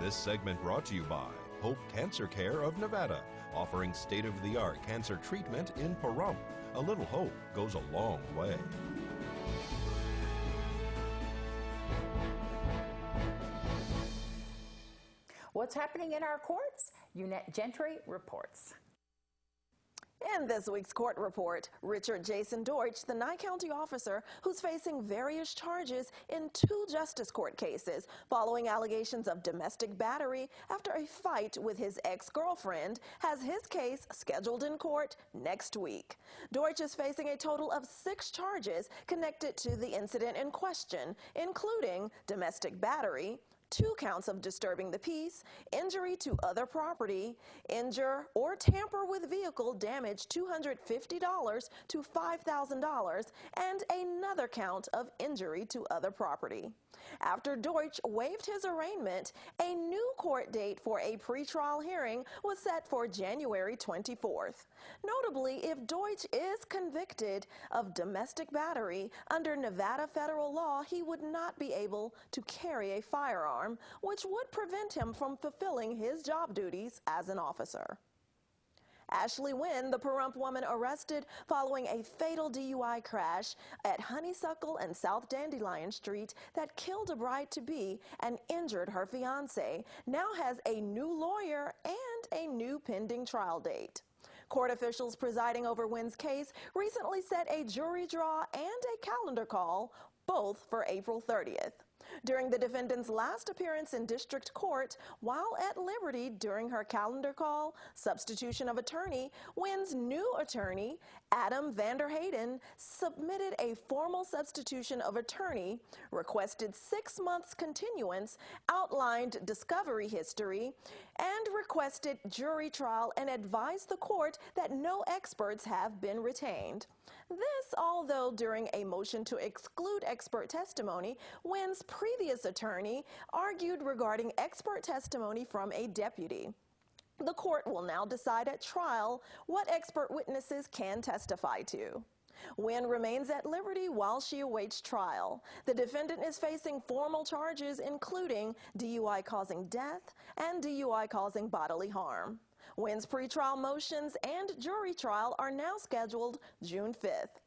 This segment brought to you by Hope Cancer Care of Nevada, offering state-of-the-art cancer treatment in Pahrump. A little hope goes a long way. What's happening in our courts? Eunette Gentry reports. In this week's court report, Richard Jason Deutsch, the Nye County officer who's facing various charges in 2 justice court cases following allegations of domestic battery after a fight with his ex-girlfriend, has his case scheduled in court next week. Deutsch is facing a total of 6 charges connected to the incident in question, including domestic battery, 2 counts of disturbing the peace, injury to other property, injure or tamper with vehicle damage $250 to $5,000, and another count of injury to other property. After Deutsch waived his arraignment, a new court date for a pretrial hearing was set for January 24th. Notably, if Deutsch is convicted of domestic battery under Nevada federal law, he would not be able to carry a firearm, which would prevent him from fulfilling his job duties as an officer. Ashley Wynn, the Pahrump woman arrested following a fatal DUI crash at Honeysuckle and South Dandelion Street that killed a bride-to-be and injured her fiancé, now has a new lawyer and a new pending trial date. Court officials presiding over Wynn's case recently set a jury draw and a calendar call, both for April 30th. During the defendant's last appearance in district court, while at liberty during her calendar call, substitution of attorney, Wynn's new attorney, Adam Vanderhayden, submitted a formal substitution of attorney, requested 6 months continuance, outlined discovery history, and requested jury trial and advised the court that no experts have been retained. This, although during a motion to exclude expert testimony, Wynn's previous attorney argued regarding expert testimony from a deputy. The court will now decide at trial what expert witnesses can testify to. Wynn remains at liberty while she awaits trial. The defendant is facing formal charges including DUI causing death and DUI causing bodily harm. Wynn's pretrial motions and jury trial are now scheduled June 5th.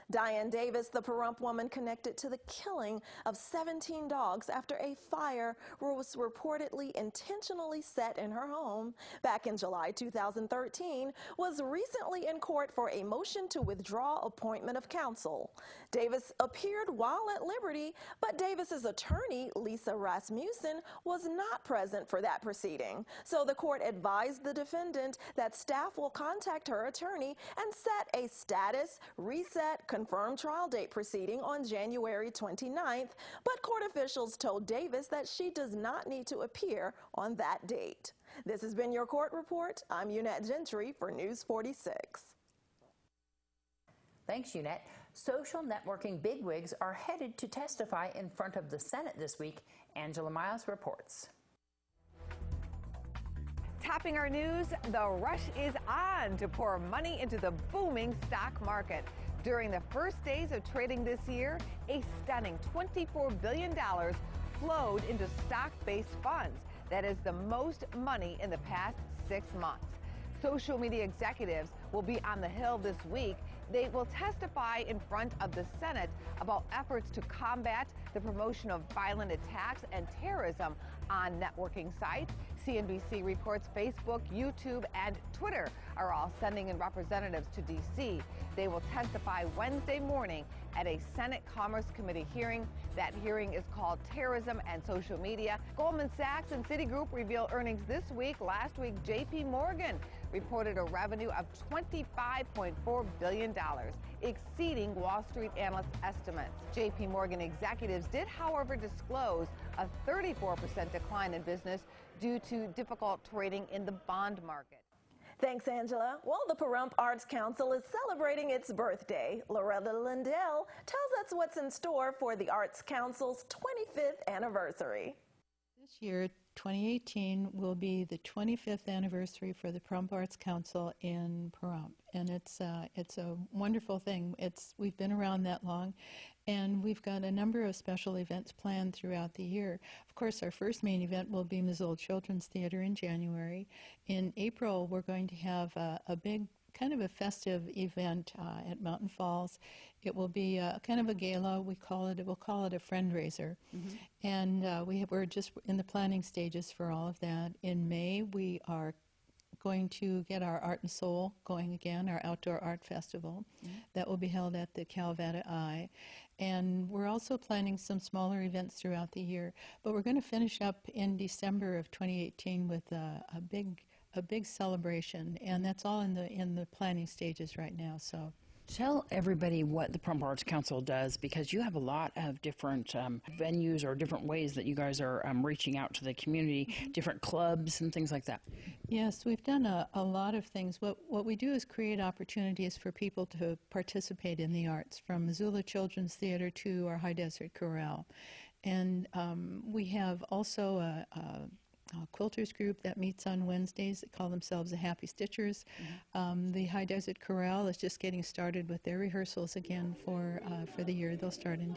Diane Davis, the Pahrump woman connected to the killing of 17 dogs after a fire was reportedly intentionally set in her home back in July 2013, was recently in court for a motion to withdraw appointment of counsel. Davis appeared while at liberty, but Davis's attorney, Lisa Rasmussen, was not present for that proceeding. So the court advised the defendant that staff will contact her attorney and set a status, reset, confirmed trial date proceeding on January 29th, but court officials told Davis that she does not need to appear on that date. This has been your court report. I'm Eunette Gentry for News 46. Thanks, Eunette. Social networking bigwigs are headed to testify in front of the Senate this week. Angela Miles reports. Topping our news, the rush is on to pour money into the booming stock market. During the first days of trading this year, a stunning $24 billion flowed into stock-based funds. That is the most money in the past 6 months. Social media executives will be on the Hill this week. They will testify in front of the Senate about efforts to combat the promotion of violent attacks and terrorism on networking sites. CNBC reports Facebook, YouTube, and Twitter are all sending in representatives to D.C. They will testify Wednesday morning at a Senate Commerce Committee hearing. That hearing is called Terrorism and Social Media. Goldman Sachs and Citigroup reveal earnings this week. Last week, J.P. Morgan reported a revenue of $25.4 billion, exceeding Wall Street analyst estimates. J.P. Morgan executives did, however, disclose a 34% decline in business due to difficult trading in the bond market. Thanks, Angela. Well, the Pahrump Arts Council is celebrating its birthday. Loretta Lindell tells us what's in store for the Arts Council's 25th anniversary. This This year, 2018, will be the 25th anniversary for the Pahrump Arts Council in Pahrump, and it's a wonderful thing. We've been around that long, and we've got a number of special events planned throughout the year. Of course, our first main event will be Missoula Children's Theater in January. In April, we're going to have a big kind of a festive event at Mountain Falls. It will be kind of a gala. We'll call it a friend-raiser. And we're just in the planning stages for all of that. In May, we are going to get our Art and Soul going again, our outdoor art festival. That will be held at the Calvada Eye. And we're also planning some smaller events throughout the year. But we're going to finish up in December of 2018 with a big celebration, and that's all in the planning stages right now. So tell everybody what the Pahrump Arts Council does, because you have a lot of different venues or different ways that you guys are reaching out to the community, different clubs and things like that. Yes, we've done a lot of things. What we do is create opportunities for people to participate in the arts, from Missoula Children's Theater to our High Desert Chorale. And we have also a quilters group that meets on Wednesdays that call themselves the Happy Stitchers. The High Desert Chorale is just getting started with their rehearsals again for the year. They'll start in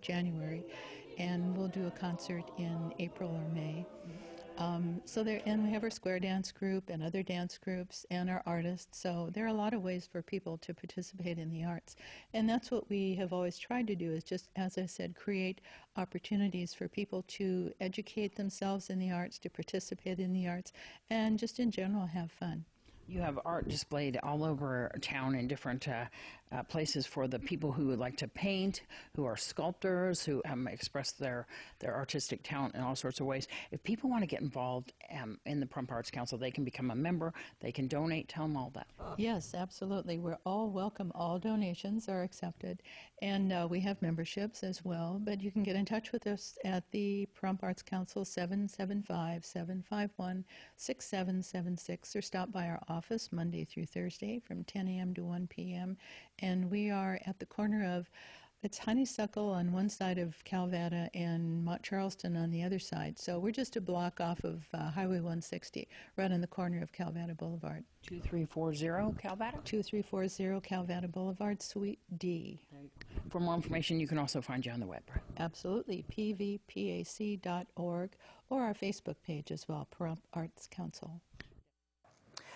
January, and we'll do a concert in April or May. And we have our square dance group and other dance groups and our artists. So there are a lot of ways for people to participate in the arts. And that's what we have always tried to do, is just, as I said, create opportunities for people to educate themselves in the arts, to participate in the arts, and just in general have fun. You have art displayed all over town in different places for the people who would like to paint, who are sculptors, who express their artistic talent in all sorts of ways. If people want to get involved in the Pahrump Arts Council, they can become a member, they can donate. Tell them all that. Yes, absolutely. We're all welcome. All donations are accepted. And we have memberships as well. But you can get in touch with us at the Pahrump Arts Council, 775-751-6776, or stop by our office Monday through Thursday from 10 a.m. to 1 p.m. And we are at the corner of, it's Honeysuckle on one side of Calvada and Mount Charleston on the other side. So we're just a block off of Highway 160, right on the corner of Calvada Boulevard. 2340 Calvada? 2340 Calvada Boulevard, Suite D. For more information, you can also find you on the web, right? Absolutely, pvpac.org, or our Facebook page as well, Pahrump Arts Council.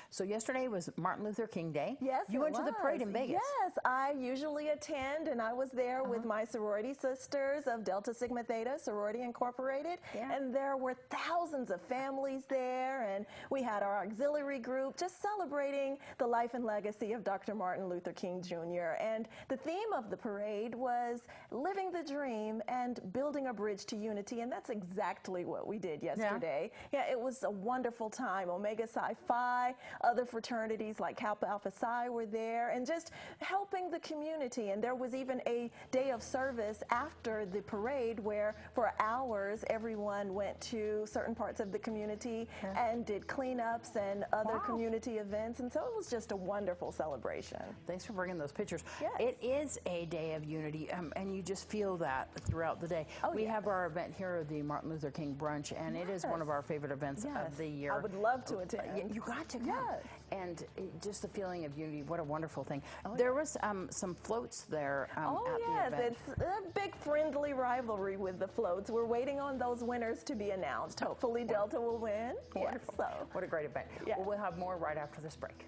So yesterday was Martin Luther King Day. Yes, you went to the parade in Vegas. Yes, I usually attend, and I was there with my sorority sisters of Delta Sigma Theta Sorority Incorporated, and there were thousands of families there, and we had our auxiliary group just celebrating the life and legacy of Dr. Martin Luther King Jr. And the theme of the parade was living the dream and building a bridge to unity, and that's exactly what we did yesterday. Yeah, it was a wonderful time. Omega Psi Phi, other fraternities like Kappa Alpha Psi were there, and just helping the community. And there was even a day of service after the parade where for hours everyone went to certain parts of the community and did cleanups and other community events, and so it was just a wonderful celebration. Thanks for bringing those pictures. Yes. It is a day of unity, and you just feel that throughout the day. We have our event here, the Martin Luther King Brunch, and it is one of our favorite events of the year. I would love to attend. You got to come. And just the feeling of unity, what a wonderful thing. There was some floats there at the event. It's a big friendly rivalry with the floats. We're waiting on those winners to be announced. Hopefully Delta will win. Wonderful. So. What a great event. Well, we'll have more right after this break.